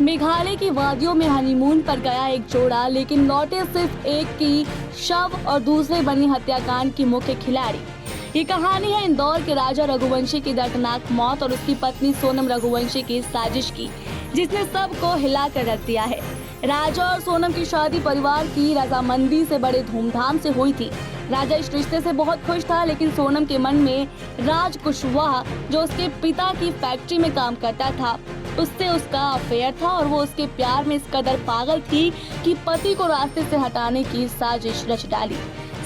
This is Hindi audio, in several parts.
मेघालय की वादियों में हनीमून पर गया एक जोड़ा, लेकिन लौटे सिर्फ एक की शव और दूसरे बनी हत्याकांड की मुख्य खिलाड़ी। ये कहानी है इंदौर के राजा रघुवंशी की दर्दनाक मौत और उसकी पत्नी सोनम रघुवंशी की साजिश की, जिसने सबको हिला कर रख दिया है। राजा और सोनम की शादी परिवार की रजामंदी से बड़े धूमधाम से हुई थी। राजा इस रिश्ते से बहुत खुश था, लेकिन सोनम के मन में राज कुशवाहा, जो उसके पिता की फैक्ट्री में काम करता था, उससे उसका अफेयर था और वो उसके प्यार में इस कदर पागल थी कि पति को रास्ते से हटाने की साजिश रच डाली।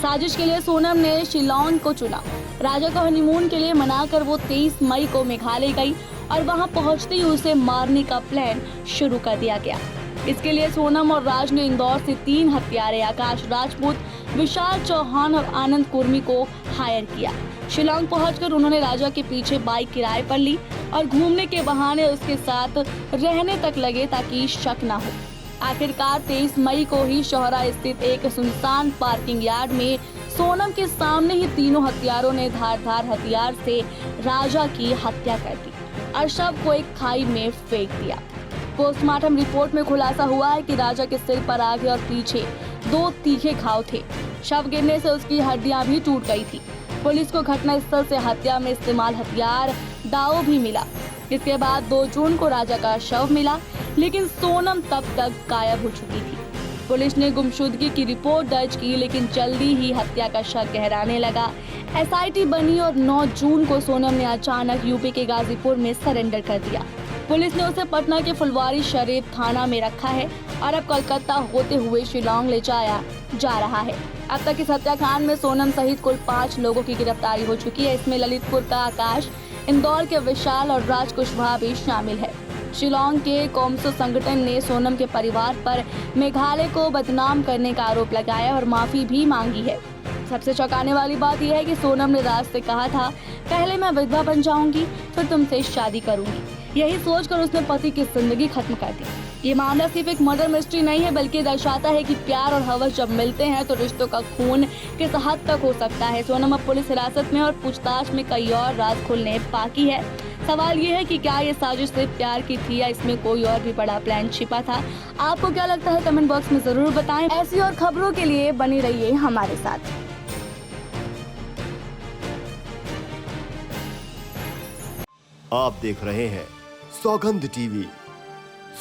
साजिश के लिए सोनम ने शिलांग को चुना। राजा को हनीमून के लिए मनाकर वो 23 मई को मेघालय गई और वहां पहुंचते ही उसे मारने का प्लान शुरू कर दिया गया। इसके लिए सोनम और राज ने इंदौर से 3 हत्यारे आकाश राजपूत, विशाल चौहान और आनंद कुर्मी को हायर किया। शिलांग पहुंचकर उन्होंने राजा के पीछे बाइक किराए पर ली और घूमने के बहाने उसके साथ रहने तक लगे ताकि शक न हो। आखिरकार 23 मई को ही शोहरा स्थित एक सुनसान पार्किंग यार्ड में सोनम के सामने ही तीनों हत्यारों ने धारदार हथियार से राजा की हत्या कर दी और शव को एक खाई में फेंक दिया। पोस्टमार्टम रिपोर्ट में खुलासा हुआ है कि राजा के सिर पर आगे और पीछे 2 तीखे घाव थे। शव गिरने से उसकी हड्डियां भी टूट गई थी। पुलिस को घटनास्थल से हत्या में इस्तेमाल हथियार दाव भी मिला। इसके बाद 2 जून को राजा का शव मिला, लेकिन सोनम तब तक गायब हो चुकी थी। पुलिस ने गुमशुदगी की रिपोर्ट दर्ज की, लेकिन जल्दी ही हत्या का शक गहराने लगा। एसआईटी बनी और 9 जून को सोनम ने अचानक यूपी के गाजीपुर में सरेंडर कर दिया। पुलिस ने उसे पटना के फुलवारी शरीफ थाना में रखा है और अब कोलकाता होते हुए शिलांग ले जाया जा रहा है। अब तक इस हत्याकांड में सोनम सहित कुल 5 लोगों की गिरफ्तारी हो चुकी है। इसमें ललितपुर का आकाश, इंदौर के विशाल और राज कुशवाहा भी शामिल है। शिलांग के कोमसो संगठन ने सोनम के परिवार पर मेघालय को बदनाम करने का आरोप लगाया और माफी भी मांगी है। सबसे चौंकाने वाली बात यह है कि सोनम ने राज से कहा था, पहले मैं विधवा बन जाऊंगी, फिर तुमसे शादी करूंगी। यही सोचकर उसने पति की जिंदगी खत्म कर दी। ये मामला सिर्फ एक मर्डर मिस्ट्री नहीं है, बल्कि दर्शाता है कि प्यार और हवस जब मिलते हैं तो रिश्तों का खून किस हद तक हो सकता है। सोनम अब पुलिस हिरासत में और पूछताछ में कई और राज खुलने बाकी है। सवाल ये है कि क्या ये साजिश सिर्फ प्यार की थी या इसमें कोई और भी बड़ा प्लान छिपा था। आपको क्या लगता है, कमेंट बॉक्स में जरूर बताएं। ऐसी और खबरों के लिए बने रहिए हमारे साथ। आप देख रहे हैं सौगंध टीवी,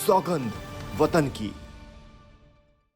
सौगंध वतन की।